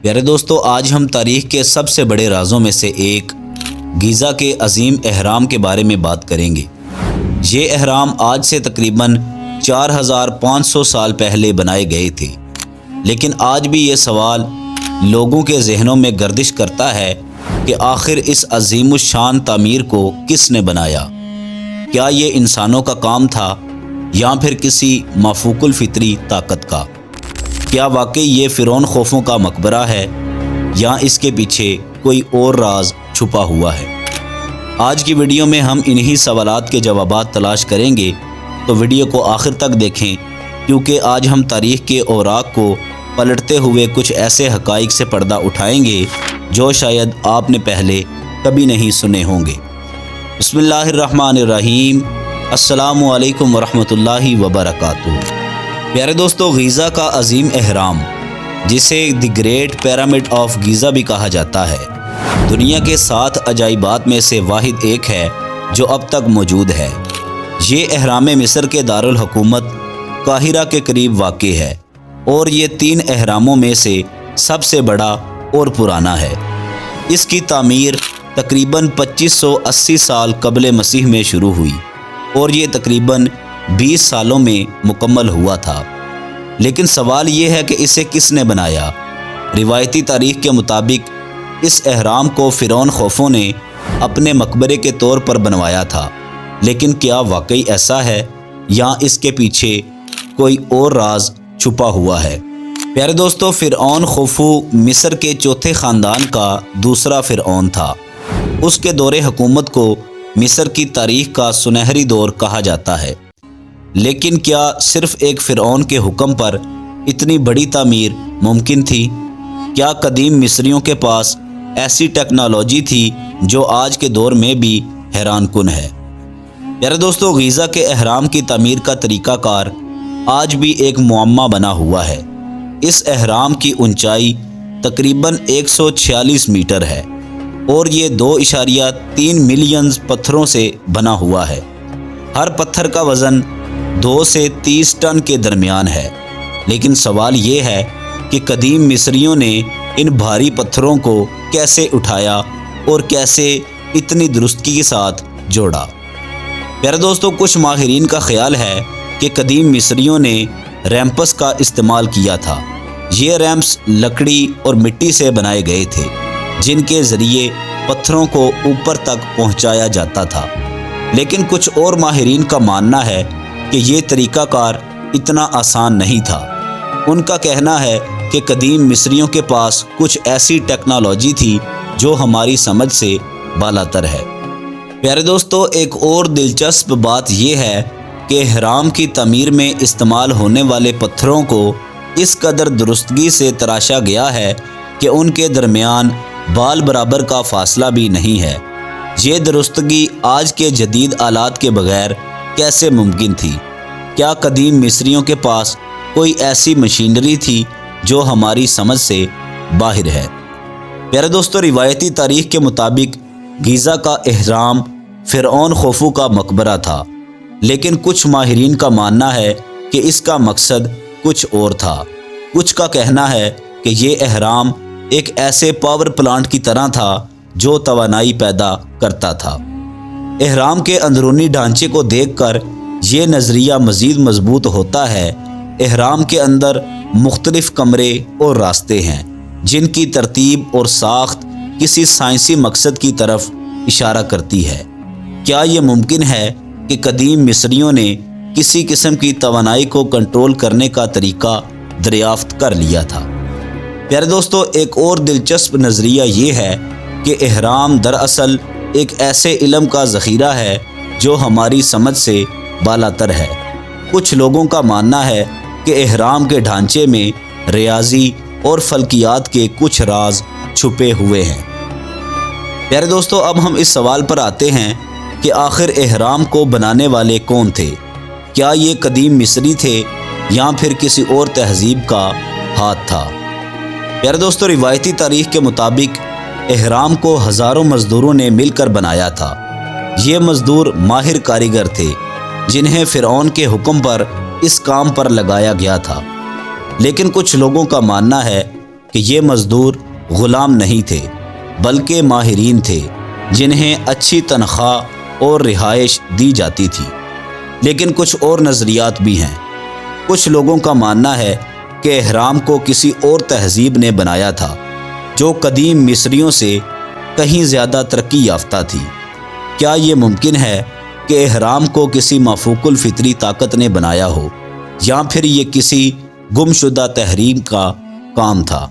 پیارے دوستو، آج ہم تاریخ کے سب سے بڑے رازوں میں سے ایک گیزا کے عظیم اہرام کے بارے میں بات کریں گے۔ یہ اہرام آج سے تقریباً 4500 سال پہلے بنائے گئے تھے، لیکن آج بھی یہ سوال لوگوں کے ذہنوں میں گردش کرتا ہے کہ آخر اس عظیم الشان تعمیر کو کس نے بنایا؟ کیا یہ انسانوں کا کام تھا یا پھر کسی مافوق الفطری طاقت کا؟ کیا واقعی یہ فرعون خوفو کا مقبرہ ہے یا اس کے پیچھے کوئی اور راز چھپا ہوا ہے؟ آج کی ویڈیو میں ہم انہی سوالات کے جوابات تلاش کریں گے، تو ویڈیو کو آخر تک دیکھیں، کیونکہ آج ہم تاریخ کے اوراق کو پلٹتے ہوئے کچھ ایسے حقائق سے پردہ اٹھائیں گے جو شاید آپ نے پہلے کبھی نہیں سنے ہوں گے۔ بسم اللہ الرحمن الرحیم۔ السلام علیکم ورحمۃ اللہ وبرکاتہ۔ پیارے دوستو، گیزا کا عظیم اہرام، جسے دی گریٹ پیرامڈ آف گیزا بھی کہا جاتا ہے، دنیا کے 7 عجائبات میں سے واحد ایک ہے جو اب تک موجود ہے۔ یہ اہرام مصر کے دارالحکومت قاہرہ کے قریب واقع ہے اور یہ 3 اہراموں میں سے سب سے بڑا اور پرانا ہے۔ اس کی تعمیر تقریباً 2580 سال قبل مسیح میں شروع ہوئی اور یہ تقریباً 20 سالوں میں مکمل ہوا تھا۔ لیکن سوال یہ ہے کہ اسے کس نے بنایا؟ روایتی تاریخ کے مطابق اس اہرام کو فرعون خوفو نے اپنے مقبرے کے طور پر بنوایا تھا، لیکن کیا واقعی ایسا ہے یا اس کے پیچھے کوئی اور راز چھپا ہوا ہے؟ پیارے دوستو، فرعون خوفو مصر کے چوتھے خاندان کا دوسرا فرعون تھا۔ اس کے دور حکومت کو مصر کی تاریخ کا سنہری دور کہا جاتا ہے۔ لیکن کیا صرف ایک فرعون کے حکم پر اتنی بڑی تعمیر ممکن تھی؟ کیا قدیم مصریوں کے پاس ایسی ٹیکنالوجی تھی جو آج کے دور میں بھی حیران کن ہے؟ پیارے دوستو، گیزا کے اہرام کی تعمیر کا طریقہ کار آج بھی ایک معمہ بنا ہوا ہے۔ اس اہرام کی اونچائی تقریباً 146 میٹر ہے اور یہ 2.3 ملین پتھروں سے بنا ہوا ہے۔ ہر پتھر کا وزن 2 سے 30 ٹن کے درمیان ہے۔ لیکن سوال یہ ہے کہ قدیم مصریوں نے ان بھاری پتھروں کو کیسے اٹھایا اور کیسے اتنی درستگی کے ساتھ جوڑا؟ پیارے دوستو، کچھ ماہرین کا خیال ہے کہ قدیم مصریوں نے ریمپس کا استعمال کیا تھا۔ یہ ریمپس لکڑی اور مٹی سے بنائے گئے تھے، جن کے ذریعے پتھروں کو اوپر تک پہنچایا جاتا تھا۔ لیکن کچھ اور ماہرین کا ماننا ہے کہ یہ طریقہ کار اتنا آسان نہیں تھا۔ ان کا کہنا ہے کہ قدیم مصریوں کے پاس کچھ ایسی ٹیکنالوجی تھی جو ہماری سمجھ سے بالاتر ہے۔ پیارے دوستو، ایک اور دلچسپ بات یہ ہے کہ اہرام کی تعمیر میں استعمال ہونے والے پتھروں کو اس قدر درستگی سے تراشا گیا ہے کہ ان کے درمیان بال برابر کا فاصلہ بھی نہیں ہے۔ یہ درستگی آج کے جدید آلات کے بغیر کیسے ممکن تھی؟ کیا قدیم مصریوں کے پاس کوئی ایسی مشینری تھی جو ہماری سمجھ سے باہر ہے؟ پیارے دوستو، روایتی تاریخ کے مطابق گیزا کا اہرام فرعون خوفو کا مقبرہ تھا، لیکن کچھ ماہرین کا ماننا ہے کہ اس کا مقصد کچھ اور تھا۔ کچھ کا کہنا ہے کہ یہ اہرام ایک ایسے پاور پلانٹ کی طرح تھا جو توانائی پیدا کرتا تھا۔ اہرام کے اندرونی ڈھانچے کو دیکھ کر یہ نظریہ مزید مضبوط ہوتا ہے۔ اہرام کے اندر مختلف کمرے اور راستے ہیں جن کی ترتیب اور ساخت کسی سائنسی مقصد کی طرف اشارہ کرتی ہے۔ کیا یہ ممکن ہے کہ قدیم مصریوں نے کسی قسم کی توانائی کو کنٹرول کرنے کا طریقہ دریافت کر لیا تھا؟ پیارے دوستو، ایک اور دلچسپ نظریہ یہ ہے کہ اہرام دراصل ایک ایسے علم کا ذخیرہ ہے جو ہماری سمجھ سے بالاتر ہے۔ کچھ لوگوں کا ماننا ہے کہ اہرام کے ڈھانچے میں ریاضی اور فلکیات کے کچھ راز چھپے ہوئے ہیں۔ پیارے دوستو، اب ہم اس سوال پر آتے ہیں کہ آخر اہرام کو بنانے والے کون تھے؟ کیا یہ قدیم مصری تھے یا پھر کسی اور تہذیب کا ہاتھ تھا؟ پیارے دوستو، روایتی تاریخ کے مطابق اہرام کو ہزاروں مزدوروں نے مل کر بنایا تھا۔ یہ مزدور ماہر کاریگر تھے جنہیں فرعون کے حکم پر اس کام پر لگایا گیا تھا۔ لیکن کچھ لوگوں کا ماننا ہے کہ یہ مزدور غلام نہیں تھے بلکہ ماہرین تھے جنہیں اچھی تنخواہ اور رہائش دی جاتی تھی۔ لیکن کچھ اور نظریات بھی ہیں۔ کچھ لوگوں کا ماننا ہے کہ اہرام کو کسی اور تہذیب نے بنایا تھا جو قدیم مصریوں سے کہیں زیادہ ترقی یافتہ تھی۔ کیا یہ ممکن ہے کہ اہرام کو کسی مافوق الفطری طاقت نے بنایا ہو، یا پھر یہ کسی گمشدہ تحریم کا کام تھا؟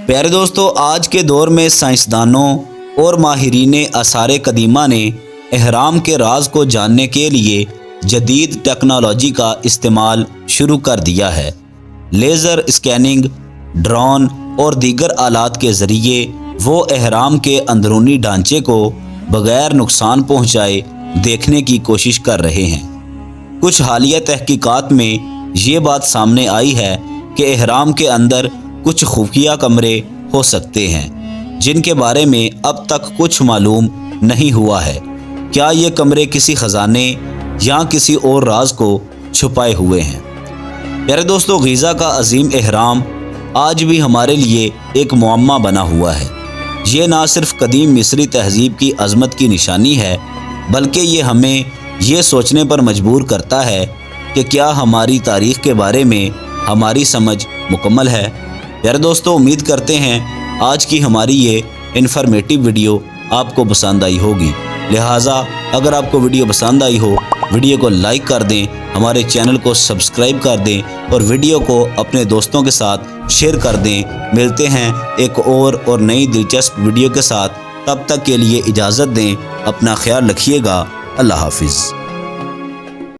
پیارے دوستو، آج کے دور میں سائنسدانوں اور ماہرین آثار قدیمہ نے اہرام کے راز کو جاننے کے لیے جدید ٹیکنالوجی کا استعمال شروع کر دیا ہے۔ لیزر اسکیننگ، ڈرون اور دیگر آلات کے ذریعے وہ اہرام کے اندرونی ڈھانچے کو بغیر نقصان پہنچائے دیکھنے کی کوشش کر رہے ہیں۔ کچھ حالیہ تحقیقات میں یہ بات سامنے آئی ہے کہ اہرام کے اندر کچھ خفیہ کمرے ہو سکتے ہیں جن کے بارے میں اب تک کچھ معلوم نہیں ہوا ہے۔ کیا یہ کمرے کسی خزانے یا کسی اور راز کو چھپائے ہوئے ہیں؟ پیارے دوستو، غیزہ کا عظیم اہرام آج بھی ہمارے لیے ایک معمہ بنا ہوا ہے۔ یہ نہ صرف قدیم مصری تہذیب کی عظمت کی نشانی ہے بلکہ یہ ہمیں یہ سوچنے پر مجبور کرتا ہے کہ کیا ہماری تاریخ کے بارے میں ہماری سمجھ مکمل ہے۔ پیارے دوستو، امید کرتے ہیں آج کی ہماری یہ انفارمیٹیو ویڈیو آپ کو پسند آئی ہوگی۔ لہٰذا اگر آپ کو ویڈیو پسند آئی ہو، ویڈیو کو لائک کر دیں، ہمارے چینل کو سبسکرائب کر دیں اور ویڈیو کو اپنے دوستوں کے ساتھ شیئر کر دیں۔ ملتے ہیں ایک اور نئی دلچسپ ویڈیو کے ساتھ، تب تک کے لیے اجازت دیں، اپنا خیال رکھیے گا۔ اللہ حافظ۔